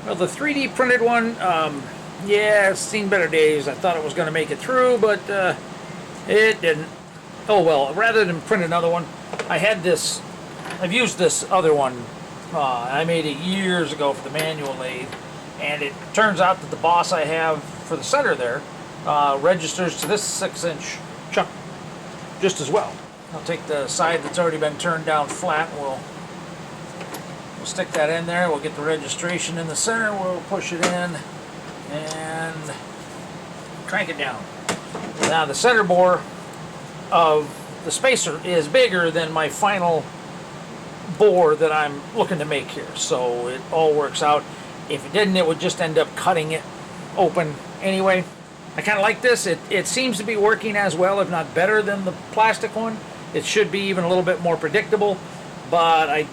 Well, the 3D printed one, yeah, it's seen better days. I thought it was going to make it through, but it didn't. Oh well, rather than print another one, I had this, I've used this other one. I made it years ago for the manual lathe, and it turns out that the boss I have for the center there registers to this 6-inch chunk just as well. I'll take the side that's already been turned down flat, and we'll stick that in there. We'll get the registration in the center. We'll push it in and crank it down. Now the center bore of the spacer is bigger than my final bore that I'm looking to make here, so it all works out. If it didn't, it would just end up cutting it open anyway. I kind of like this. It seems to be working as well, if not better, than the plastic one. It should be even a little bit more predictable, but I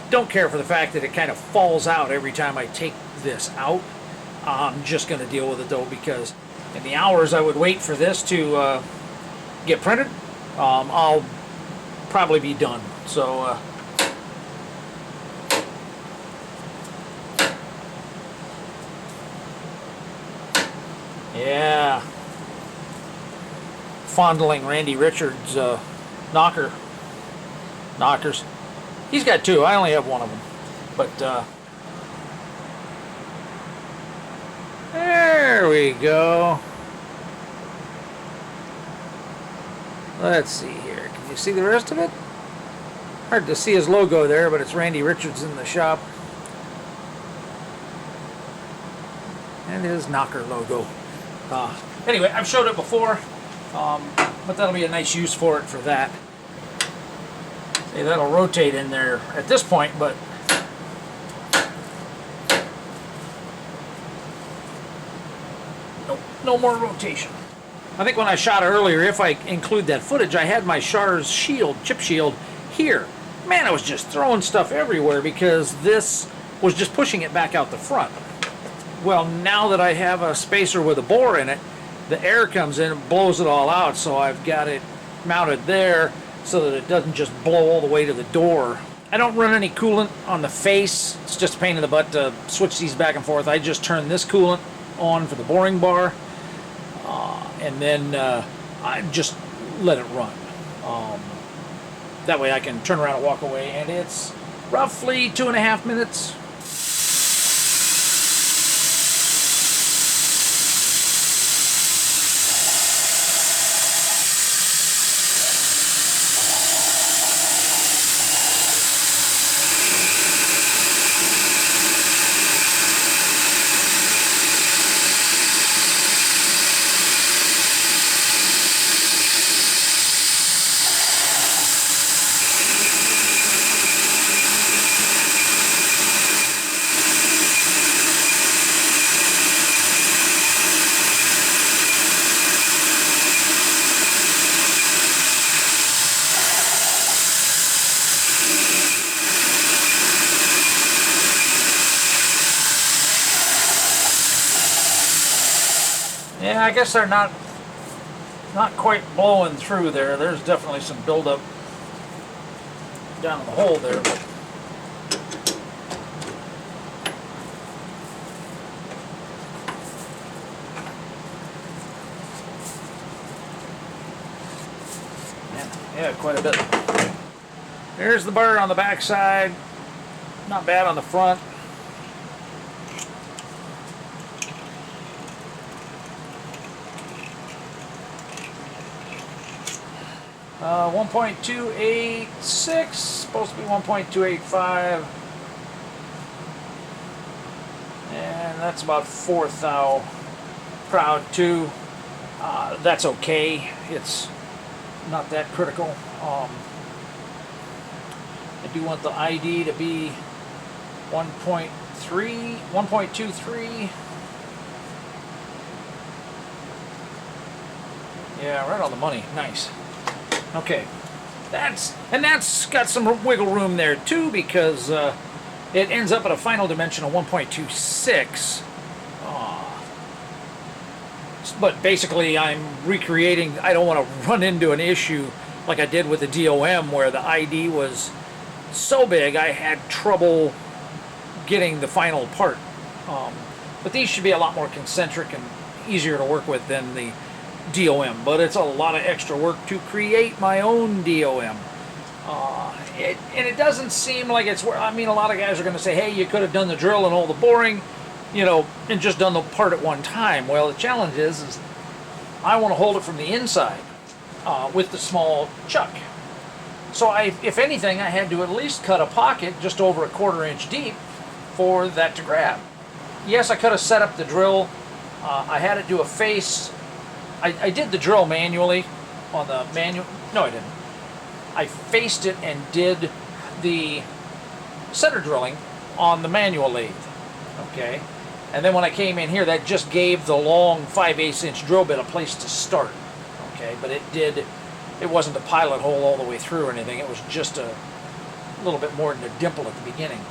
don't care for the fact that it kind of falls out every time I take this out. I'm just going to deal with it though, because in the hours I would wait for this to get printed, I'll probably be done. So yeah, fondling Randy Richards' knockers. He's got two. I only have one of them. But there we go. Let's see here. Can you see the rest of it? Hard to see his logo there, but it's Randy Richards in the shop. And his knocker logo. Anyway, I've showed it before, but that'll be a nice use for it for that. See, that'll rotate in there at this point, but no more rotation. I think when I shot earlier, if I include that footage, I had my Char's shield, chip shield, here. Man, I was just throwing stuff everywhere because this was just pushing it back out the front. Well, now that I have a spacer with a bore in it, the air comes in and blows it all out, so I've got it mounted there so that it doesn't just blow all the way to the door. I don't run any coolant on the face. It's just a pain in the butt to switch these back and forth. I just turn this coolant on for the boring bar, and then I just let it run. That way I can turn around and walk away, and it's roughly 2.5 minutes. Yeah, I guess they're not quite blowing through there. There's definitely some buildup down in the hole there. But yeah, quite a bit. There's the burr on the back side. Not bad on the front. 1.286, supposed to be 1.285, and that's about 4th thou proud too. That's okay. It's not that critical. I do want the ID to be 1.23. Yeah, right on the money. Nice. Okay, that's got some wiggle room there too, because it ends up at a final dimension of 1.26. But basically, I'm recreating. I don't want to run into an issue like I did with the DOM, where the ID was so big I had trouble getting the final part But these should be a lot more concentric and easier to work with than the DOM. But it's a lot of extra work to create my own DOM. And it doesn't seem like it's where, I mean, a lot of guys are going to say, hey, you could have done the drill and all the boring, you know, and just done the part at one time. Well, the challenge is I want to hold it from the inside with the small chuck. So if anything, I had to at least cut a pocket just over a 1/4 inch deep for that to grab. Yes, I could have set up the drill. I had it do a face. I did the drill manually on the manual. No, I didn't. I faced it and did the center drilling on the manual lathe. Okay, and then when I came in here, that just gave the long 5/8 inch drill bit a place to start. Okay, but it wasn't a pilot hole all the way through or anything. It was just a little bit more than a dimple at the beginning.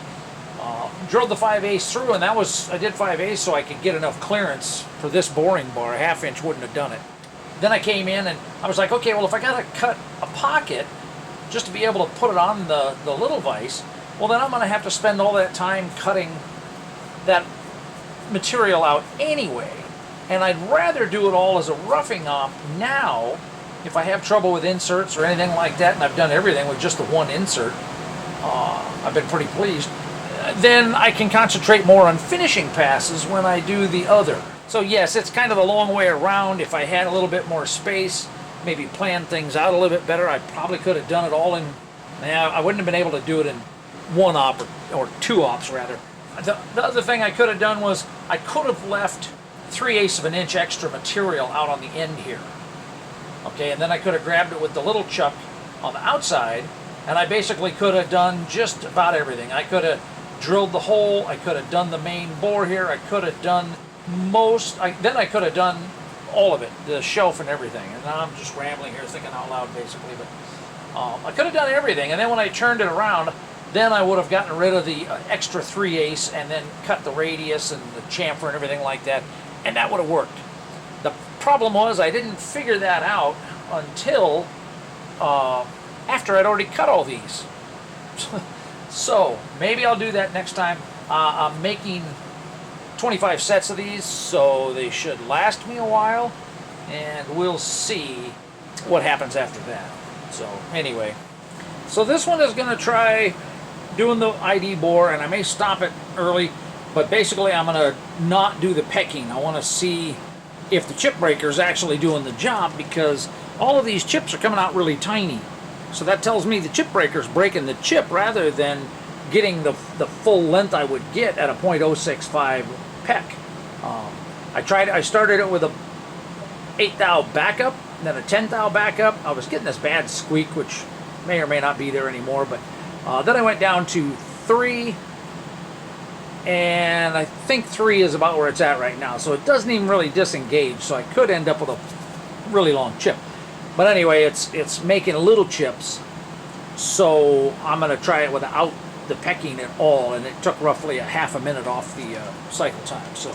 Drilled the 5/8 through, and I did 5/8 so I could get enough clearance for this boring bar. A 1/2 inch wouldn't have done it. Then I came in and I was like, okay, well, if I gotta cut a pocket just to be able to put it on the little vise, well, then I'm gonna have to spend all that time cutting that material out anyway. And I'd rather do it all as a roughing op now. If I have trouble with inserts or anything like that, and I've done everything with just the one insert, I've been pretty pleased, then I can concentrate more on finishing passes when I do the other. So yes, it's kind of the long way around. If I had a little bit more space, maybe plan things out a little bit better, I probably could have done it all in, I wouldn't have been able to do it in one op or two ops rather. The other thing I could have done was I could have left 3/8 of an inch extra material out on the end here. Okay, and then I could have grabbed it with the little chuck on the outside, and I basically could have done just about everything. I could have drilled the hole, I could have done the main bore here, I could have done then I could have done all of it, the shelf and everything. And now I'm just rambling here, thinking out loud basically, but I could have done everything. And then when I turned it around, then I would have gotten rid of the extra 3/8 and then cut the radius and the chamfer and everything like that, and that would have worked. The problem was I didn't figure that out until after I'd already cut all these. So maybe I'll do that next time. I'm making 25 sets of these, so they should last me a while, and we'll see what happens after that. So anyway, so this one is going to try doing the ID bore, and I may stop it early, but basically I'm going to not do the pecking. I want to see if the chip breaker is actually doing the job, because all of these chips are coming out really tiny. So that tells me the chip breaker is breaking the chip rather than getting the full length I would get at a .065 peck. I started it with a 8 thou backup, then a 10 thou backup. I was getting this bad squeak, which may or may not be there anymore, but then I went down to 3, and I think 3 is about where it's at right now. So it doesn't even really disengage, so I could end up with a really long chip. But anyway, it's making little chips, so I'm going to try it without the pecking at all, and it took roughly a half a minute off the cycle time. So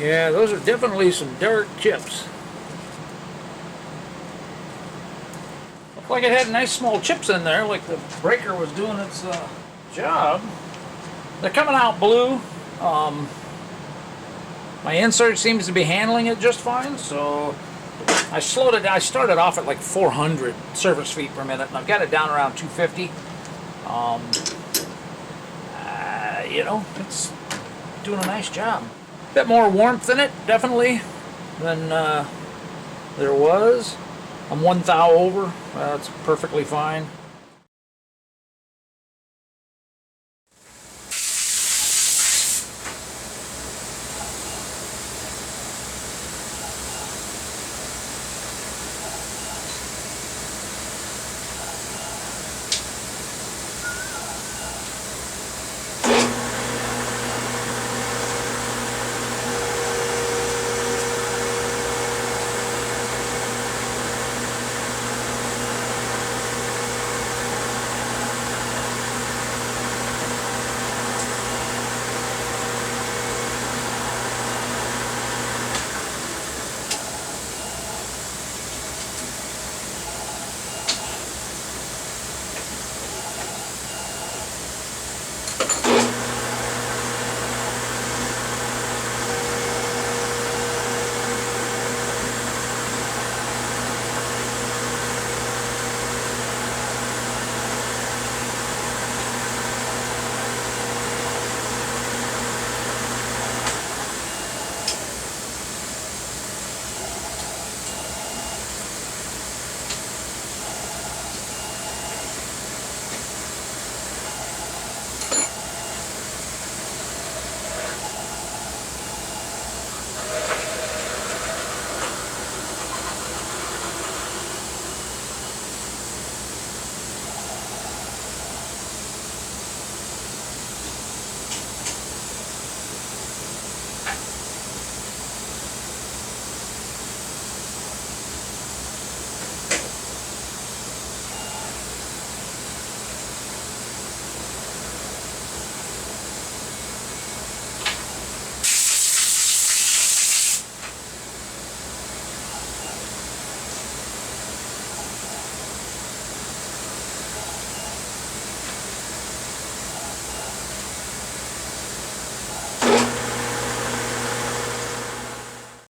yeah, those are definitely some dark chips. Looked like it had nice small chips in there, like the breaker was doing its job. They're coming out blue. My insert seems to be handling it just fine, so I slowed it down. I started off at like 400 surface feet per minute, and I've got it down around 250. You know, it's doing a nice job. bit more warmth in it, definitely, than there was. I'm 1 thou over. That's perfectly fine.